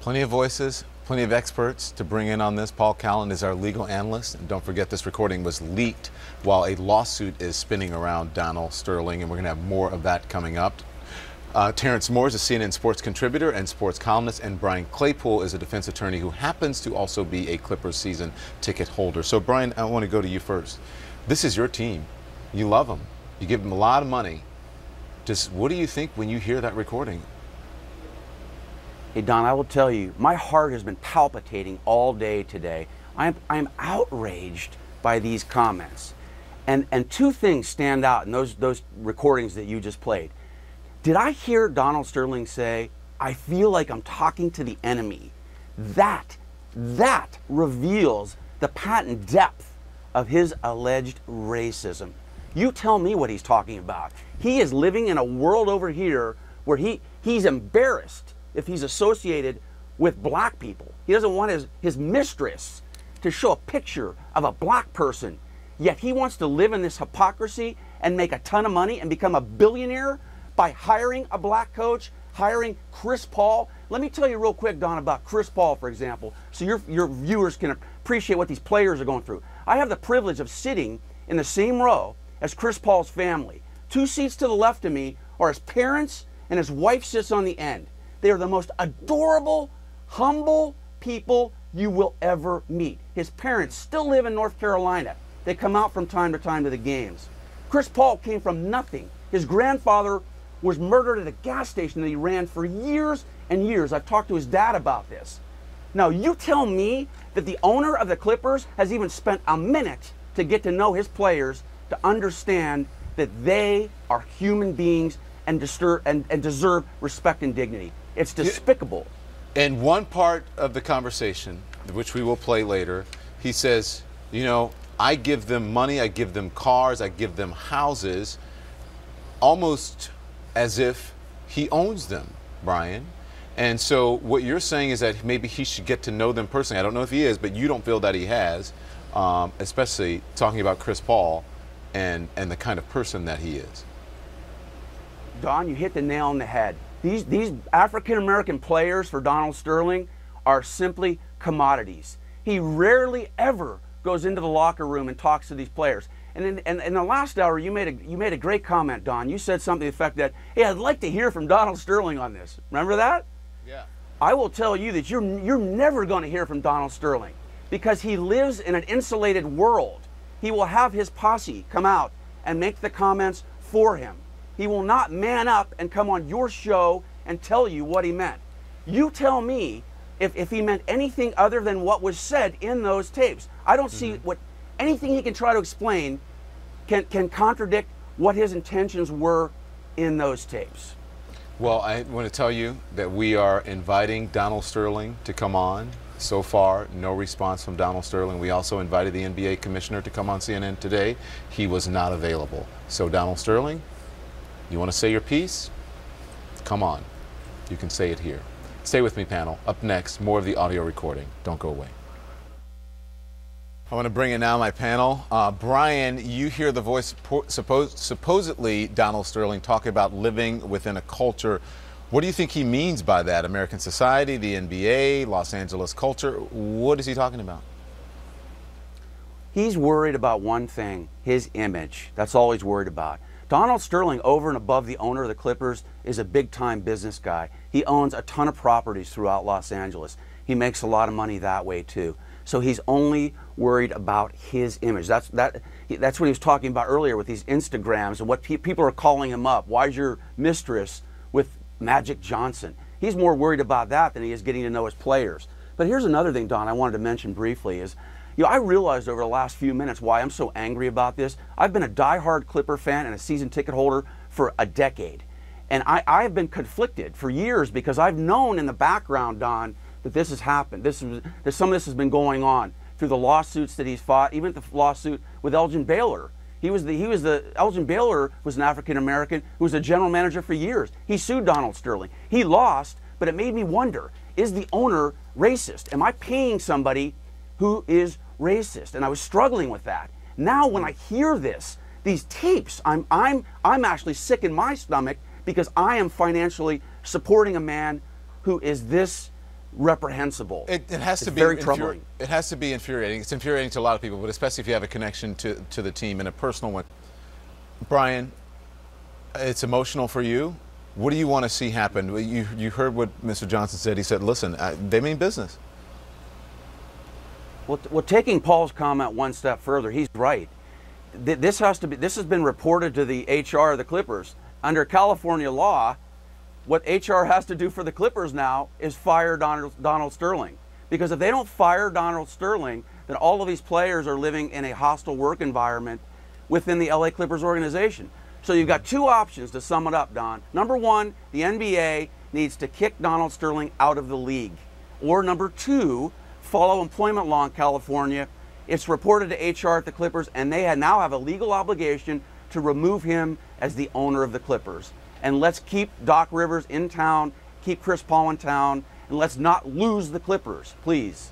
Plenty of voices, plenty of experts to bring in on this. Paul Callan is our legal analyst. And don't forget, this recording was leaked while a lawsuit is spinning around Donald Sterling, and we're going to have more of that coming up. Terrence Moore is a CNN sports contributor and sports columnist, and Brian Claypool is a defense attorney who happens to also be a Clippers season ticket holder. So, Brian, I want to go to you first. This is your team. You love them. You give them a lot of money. Just what do you think when you hear that recording? Hey, Don, I will tell you, my heart has been palpitating all day today. I'm outraged by these comments. And two things stand out in those recordings that you just played. Did I hear Donald Sterling say, I feel like I'm talking to the enemy? That reveals the patent depth of his alleged racism. You tell me what he's talking about. He is living in a world over here where he's embarrassed if he's associated with black people. He doesn't want his mistress to show a picture of a black person, yet he wants to live in this hypocrisy and make a ton of money and become a billionaire by hiring a black coach, hiring Chris Paul. Let me tell you real quick, Don, about Chris Paul, for example, so your viewers can appreciate what these players are going through. I have the privilege of sitting in the same row as Chris Paul's family. 2 seats to the left of me are his parents, and his wife sits on the end. They are the most adorable, humble people you will ever meet. His parents still live in North Carolina. They come out from time to time to the games. Chris Paul came from nothing. His grandfather was murdered at a gas station that he ran for years and years. I've talked to his dad about this. Now, you tell me that the owner of the Clippers has even spent a minute to get to know his players, to understand that they are human beings and deserve respect and dignity. It's despicable. In one part of the conversation, which we will play later, he says, you know, I give them money, I give them cars, I give them houses, almost as if he owns them, Brian. And so what you're saying is that maybe he should get to know them personally. I don't know if he is, but you don't feel that he has, especially talking about Chris Paul and the kind of person that he is. Don, you hit the nail on the head. These African-American players for Donald Sterling are simply commodities. He rarely ever goes into the locker room and talks to these players. And in the last hour, you made a great comment, Don. You said something to the effect that, hey, I'd like to hear from Donald Sterling on this. Remember that? Yeah. I will tell you that you're never going to hear from Donald Sterling because he lives in an insulated world. He will have his posse come out and make the comments for him. He will not man up and come on your show and tell you what he meant. You tell me if he meant anything other than what was said in those tapes. I don't see what anything he can try to explain can contradict what his intentions were in those tapes. Well, I want to tell you that we are inviting Donald Sterling to come on. So far, no response from Donald Sterling. We also invited the NBA commissioner to come on CNN today. He was not available. So, Donald Sterling, you want to say your piece? Come on. You can say it here. Stay with me, panel. Up next, more of the audio recording. Don't go away. I want to bring in now my panel. Brian, you hear the voice, supposedly Donald Sterling, talking about living within a culture. What do you think he means by that? American society, the NBA, Los Angeles culture? What is he talking about? He's worried about one thing, his image. That's all he's worried about. Donald Sterling, over and above the owner of the Clippers, is a big-time business guy. He owns a ton of properties throughout Los Angeles. He makes a lot of money that way, too. So he's only worried about his image. That's what he was talking about earlier with these Instagrams and what people are calling him up. Why is your mistress with Magic Johnson? He's more worried about that than he is getting to know his players. But here's another thing, Don, I wanted to mention briefly is, you know, I realized over the last few minutes why I'm so angry about this. I've been a diehard Clipper fan and a season ticket holder for a decade. And I've been conflicted for years because I've known in the background, Don, that this has happened. That some of this has been going on through the lawsuits that he's fought, even the lawsuit with Elgin Baylor. Elgin Baylor was an African American who was a general manager for years. He sued Donald Sterling. He lost, but it made me wonder, is the owner racist? Am I paying somebody who is racist? And I was struggling with that. Now when I hear these tapes, I'm actually sick in my stomach because I am financially supporting a man who is this reprehensible. It has to be very troubling. It has to be infuriating. It's infuriating to a lot of people, but especially if you have a connection to the team and a personal one. Brian, it's emotional for you. What do you want to see happen? You heard what Mr. Johnson said. He said, listen, they mean business. Well, taking Paul's comment one step further, he's right. This has been reported to the HR of the Clippers. Under California law, what HR has to do for the Clippers now is fire Donald Sterling. Because if they don't fire Donald Sterling, then all of these players are living in a hostile work environment within the LA Clippers organization. So you've got two options to sum it up, Don. Number one, the NBA needs to kick Donald Sterling out of the league. Or number two, follow employment law in California. It's reported to HR at the Clippers, and they now have a legal obligation to remove him as the owner of the Clippers. And let's keep Doc Rivers in town, keep Chris Paul in town, and let's not lose the Clippers, please.